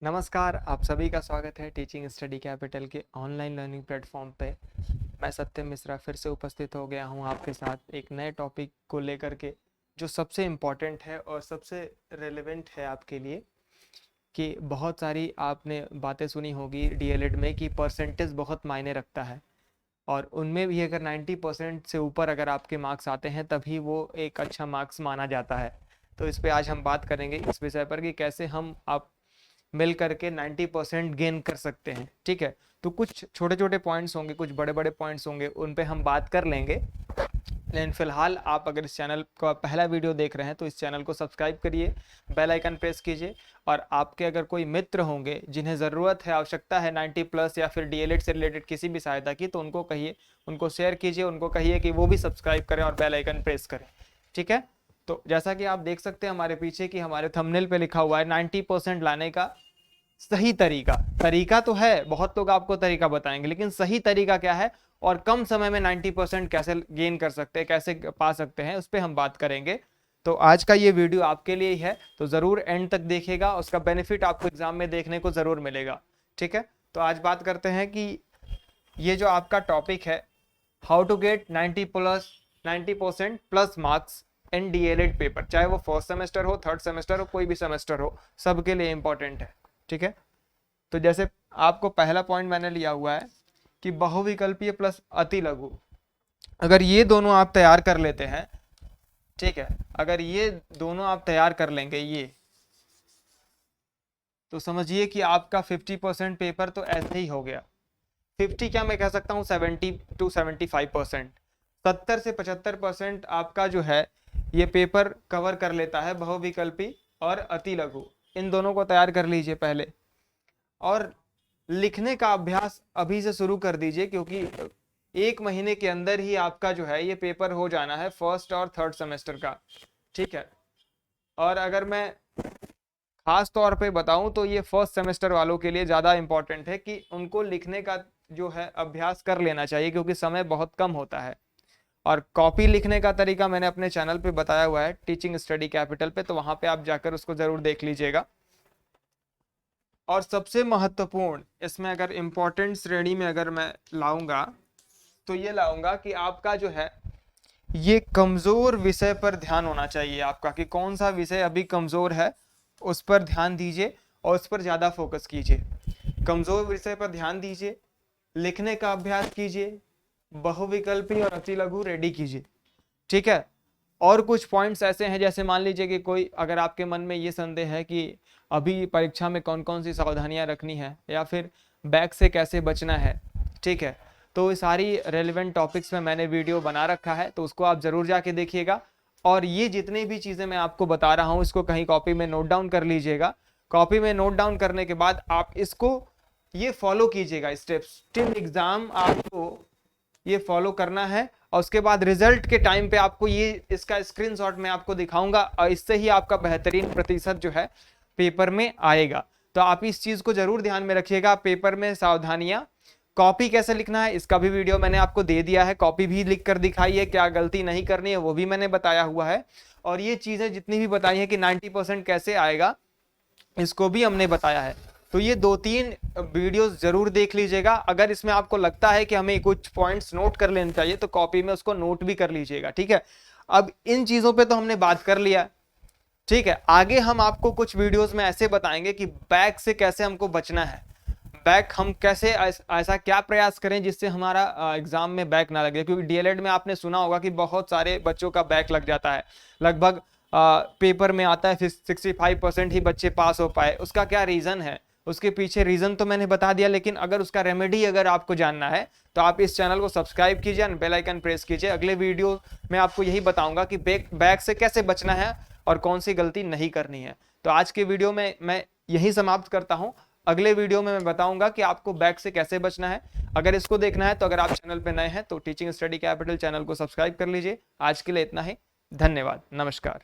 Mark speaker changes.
Speaker 1: नमस्कार, आप सभी का स्वागत है टीचिंग स्टडी कैपिटल के ऑनलाइन लर्निंग प्लेटफॉर्म पे। मैं सत्यम मिश्रा फिर से उपस्थित हो गया हूँ आपके साथ एक नए टॉपिक को लेकर के, जो सबसे इम्पोर्टेंट है और सबसे रेलेवेंट है आपके लिए। कि बहुत सारी आपने बातें सुनी होगी डीएलएड में कि परसेंटेज बहुत मायने रखता है, और उनमें भी अगर 90% से ऊपर अगर आपके मार्क्स आते हैं तभी वो एक अच्छा मार्क्स माना जाता है। तो इस पे आज हम बात करेंगे इस विषय पर कि कैसे हम आप मिल करके 90% गेन कर सकते हैं। ठीक है, तो कुछ छोटे छोटे पॉइंट्स होंगे, कुछ बड़े बड़े पॉइंट्स होंगे, उन पे हम बात कर लेंगे। लेकिन फिलहाल आप अगर इस चैनल का पहला वीडियो देख रहे हैं तो इस चैनल को सब्सक्राइब करिए, बेल आइकन प्रेस कीजिए, और आपके अगर कोई मित्र होंगे जिन्हें ज़रूरत है, आवश्यकता है 90+ या फिर डीएलएड से रिलेटेड किसी भी सहायता की, तो उनको कहिए, उनको शेयर कीजिए, उनको कहिए कि वो भी सब्सक्राइब करें और बेल आइकन प्रेस करें। ठीक है, तो जैसा कि आप देख सकते हैं हमारे पीछे कि हमारे थंबनेल पे लिखा हुआ है 90% लाने का सही तरीका। तरीका तो है, बहुत लोग आपको तरीका बताएंगे, लेकिन सही तरीका क्या है और कम समय में 90% कैसे गेन कर सकते हैं, कैसे पा सकते हैं, उस पर हम बात करेंगे। तो आज का ये वीडियो आपके लिए ही है, तो जरूर एंड तक देखिएगा, उसका बेनिफिट आपको एग्जाम में देखने को जरूर मिलेगा। ठीक है, तो आज बात करते हैं कि ये जो आपका टॉपिक है, how to get 90% plus marks in DElEd paper, चाहे वो फर्स्ट सेमेस्टर हो, थर्ड सेमेस्टर हो, कोई भी सेमेस्टर हो, सबके लिए इंपॉर्टेंट है। ठीक है, तो जैसे आपको पहला पॉइंट मैंने लिया हुआ है कि बहुविकल्पीय प्लस अति लघु, अगर ये दोनों आप तैयार कर लेते हैं, ठीक है, अगर ये दोनों आप तैयार कर लेंगे ये, तो समझिए कि आपका 50% पेपर तो ऐसे ही हो गया। 50 क्या, मैं कह सकता हूँ 70 to 75%, 70 से 75% आपका जो है ये पेपर कवर कर लेता है बहुविकल्पी और अति लघु। इन दोनों को तैयार कर लीजिए पहले, और लिखने का अभ्यास अभी से शुरू कर दीजिए, क्योंकि एक महीने के अंदर ही आपका जो है ये पेपर हो जाना है फर्स्ट और थर्ड सेमेस्टर का। ठीक है, और अगर मैं खास तौर पे बताऊं तो ये फर्स्ट सेमेस्टर वालों के लिए ज़्यादा इंपॉर्टेंट है कि उनको लिखने का जो है अभ्यास कर लेना चाहिए, क्योंकि समय बहुत कम होता है। और कॉपी लिखने का तरीका मैंने अपने चैनल पे बताया हुआ है टीचिंग स्टडी कैपिटल पे, तो वहां पे आप जाकर उसको जरूर देख लीजिएगा। और सबसे महत्वपूर्ण इसमें अगर इम्पोर्टेंट श्रेणी में अगर मैं लाऊंगा तो ये लाऊंगा कि आपका जो है ये कमजोर विषय पर ध्यान होना चाहिए आपका, कि कौन सा विषय अभी कमजोर है उस पर ध्यान दीजिए और उस पर ज़्यादा फोकस कीजिए। कमजोर विषय पर ध्यान दीजिए, लिखने का अभ्यास कीजिए, बहुविकल्पी और अति लघु रेडी कीजिए। ठीक है, और कुछ पॉइंट्स ऐसे हैं, जैसे मान लीजिए कि कोई अगर आपके मन में ये संदेह है कि अभी परीक्षा में कौन कौन सी सावधानियां रखनी है या फिर बैक से कैसे बचना है, ठीक है, तो ये सारी रेलिवेंट टॉपिक्स में मैंने वीडियो बना रखा है, तो उसको आप जरूर जाके देखिएगा। और ये जितनी भी चीज़ें मैं आपको बता रहा हूँ इसको कहीं कॉपी में नोट डाउन कर लीजिएगा। कॉपी में नोट डाउन करने के बाद आप इसको ये फॉलो कीजिएगा, स्टेप्स टिल एग्जाम आपको ये फॉलो करना है। और उसके बाद रिजल्ट के टाइम पे आपको ये इसका स्क्रीनशॉट मैं आपको दिखाऊंगा, और इससे ही आपका बेहतरीन प्रतिशत जो है पेपर में आएगा। तो आप इस चीज को जरूर ध्यान में रखिएगा। पेपर में सावधानियां, कॉपी कैसे लिखना है इसका भी वीडियो मैंने आपको दे दिया है, कॉपी भी लिख कर दिखाई है, क्या गलती नहीं करनी है वो भी मैंने बताया हुआ है। और ये चीजें जितनी भी बताई है कि 90% कैसे आएगा इसको भी हमने बताया है। तो ये 2-3 वीडियोस जरूर देख लीजिएगा। अगर इसमें आपको लगता है कि हमें कुछ पॉइंट्स नोट कर लेने चाहिए तो कॉपी में उसको नोट भी कर लीजिएगा। ठीक है, अब इन चीजों पे तो हमने बात कर लिया। ठीक है, आगे हम आपको कुछ वीडियोस में ऐसे बताएंगे कि बैक से कैसे हमको बचना है, बैक हम कैसे ऐसा क्या प्रयास करें जिससे हमारा एग्जाम में बैक ना लगे। क्योंकि डीएलएड में आपने सुना होगा कि बहुत सारे बच्चों का बैक लग जाता है, लगभग पेपर में आता है 65% ही बच्चे पास हो पाए। उसका क्या रीजन है, उसके पीछे रीजन तो मैंने बता दिया, लेकिन अगर उसका रेमेडी अगर आपको जानना है तो आप इस चैनल को सब्सक्राइब कीजिए, बेल आइकन प्रेस कीजिए। अगले वीडियो में आपको यही बताऊंगा कि बैक से कैसे बचना है और कौन सी गलती नहीं करनी है। तो आज के वीडियो में मैं यही समाप्त करता हूं। अगले वीडियो में मैं बताऊंगा कि आपको बैक से कैसे बचना है। अगर इसको देखना है तो अगर आप चैनल पे नए हैं तो टीचिंग स्टडी कैपिटल चैनल को सब्सक्राइब कर लीजिए। आज के लिए इतना ही, धन्यवाद, नमस्कार।